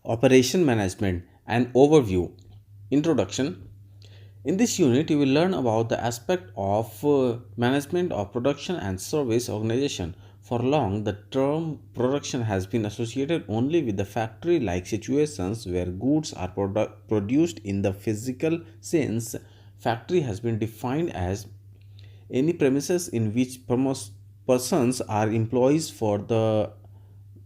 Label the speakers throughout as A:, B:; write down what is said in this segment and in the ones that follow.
A: Operation Management and Overview. Introduction. In this unit, you will learn about the aspect of management of production and service organization. For long, the term production has been associated only with the factory like situations where goods are produced in the physical sense. Factory has been defined as any premises in which persons are employees for the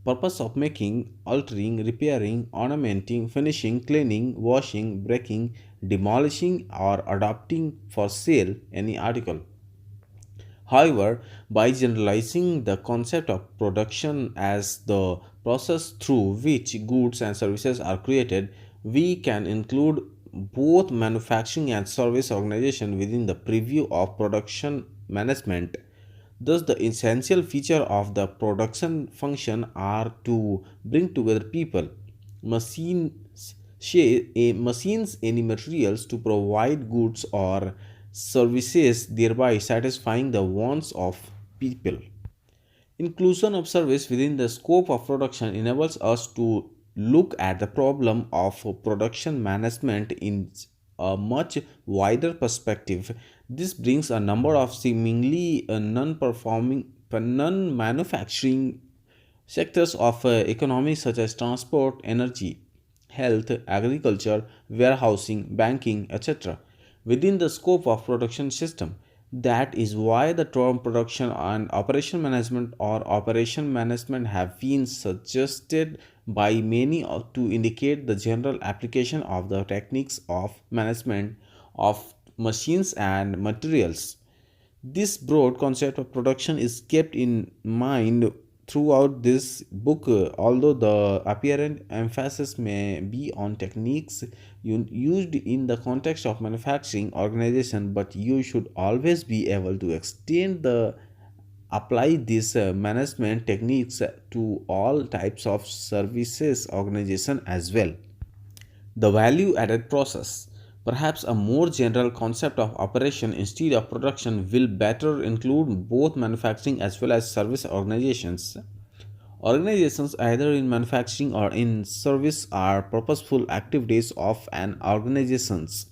A: purpose of making, altering, repairing, ornamenting, finishing, cleaning, washing, breaking, demolishing, or adapting for sale any article. However, by generalizing the concept of production as the process through which goods and services are created, we can include both manufacturing and service organization within the purview of production management. Thus, the essential feature of the production function are to bring together people, machines, any materials to provide goods or services, thereby satisfying the wants of people. Inclusion of service within the scope of production enables us to look at the problem of production management in a much wider perspective. This brings a number of seemingly non-manufacturing sectors of economy such as transport, energy, health, agriculture, warehousing, banking, etc. within the scope of production system. That is why the term production and operation management or operation management have been suggested by many to indicate the general application of the techniques of management of machines and materials. This broad concept of production is kept in mind throughout this book, although the apparent emphasis may be on techniques used in the context of manufacturing organization, but you should always be able to extend the apply these management techniques to all types of services organization as well. The value added process. Perhaps a more general concept of operation instead of production will better include both manufacturing as well as service organizations. Organizations, either in manufacturing or in service, are purposeful activities of an organization's.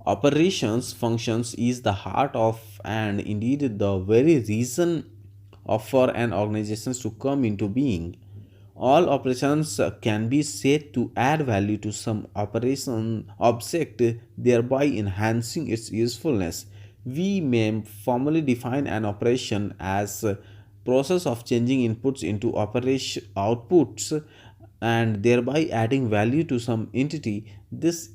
A: Operations functions is the heart of and indeed the very reason of for an organization to come into being. All operations can be said to add value to some operation object, thereby enhancing its usefulness. We may formally define an operation as a process of changing inputs into operation outputs and thereby adding value to some entity. This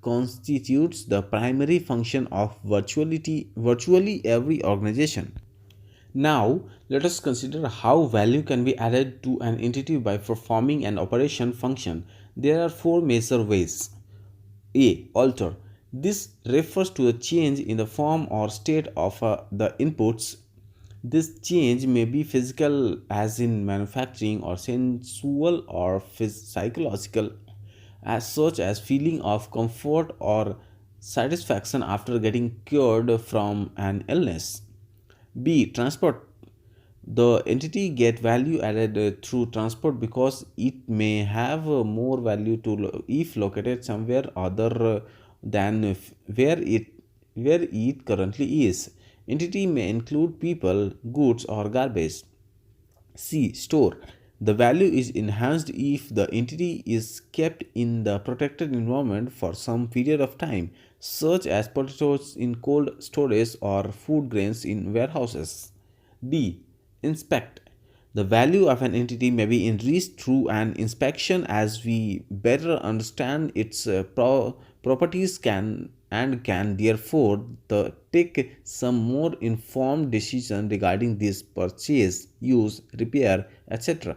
A: constitutes the primary function of virtually every organization. Now, let us consider how value can be added to an entity by performing an operation function. There are four major ways. A. Alter. This refers to a change in the form or state of the inputs. This change may be physical, as in manufacturing, or sensual or psychological, as such as feeling of comfort or satisfaction after getting cured from an illness. B. Transport. The entity get value added through transport because it may have more value to if located somewhere other than where it currently is. Entity may include people, goods, or garbage. C. Store. The value is enhanced if the entity is kept in the protected environment for some period of time, such as potatoes in cold storage or food grains in warehouses. D. Inspect. The value of an entity may be increased through an inspection as we better understand its properties can therefore take some more informed decision regarding this purchase, use, repair, etc.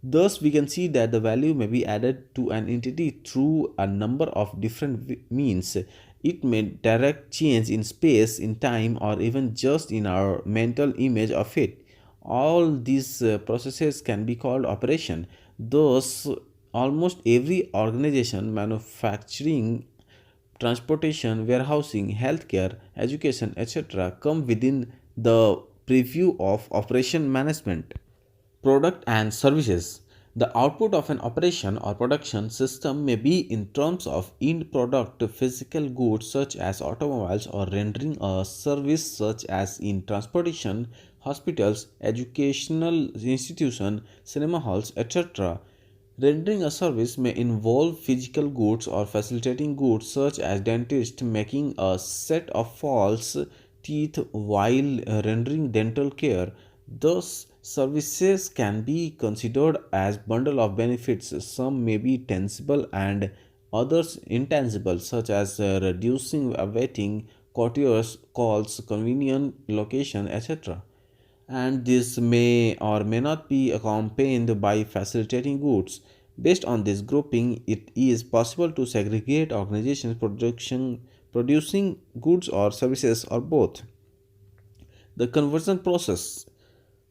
A: Thus, we can see that the value may be added to an entity through a number of different means. It may direct change in space, in time, or even just in our mental image of it. All these processes can be called operation. Thus, almost every organization, manufacturing, transportation, warehousing, healthcare, education, etc., come within the preview of operation management. Product and services. The output of an operation or production system may be in terms of end product physical goods such as automobiles or rendering a service such as in transportation, hospitals, educational institutions, cinema halls, etc. Rendering a service may involve physical goods or facilitating goods such as dentist making a set of false teeth while rendering dental care. Thus, services can be considered as bundle of benefits. Some may be tangible and others intangible, such as reducing waiting, courtiers, calls, convenient location, etc. And this may or may not be accompanied by facilitating goods. Based on this grouping, it is possible to segregate organizations producing goods or services or both. The conversion process.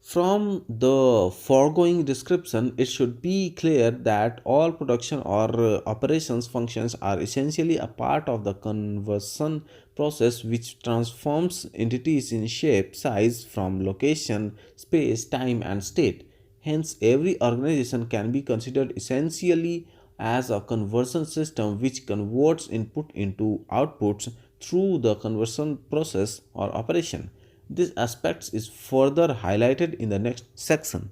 A: From the foregoing description, it should be clear that all production or operations functions are essentially a part of the conversion process, which transforms entities in shape, size, from location, space, time, and state. Hence, every organization can be considered essentially as a conversion system which converts input into outputs through the conversion process or operation. This aspect is further highlighted in the next section.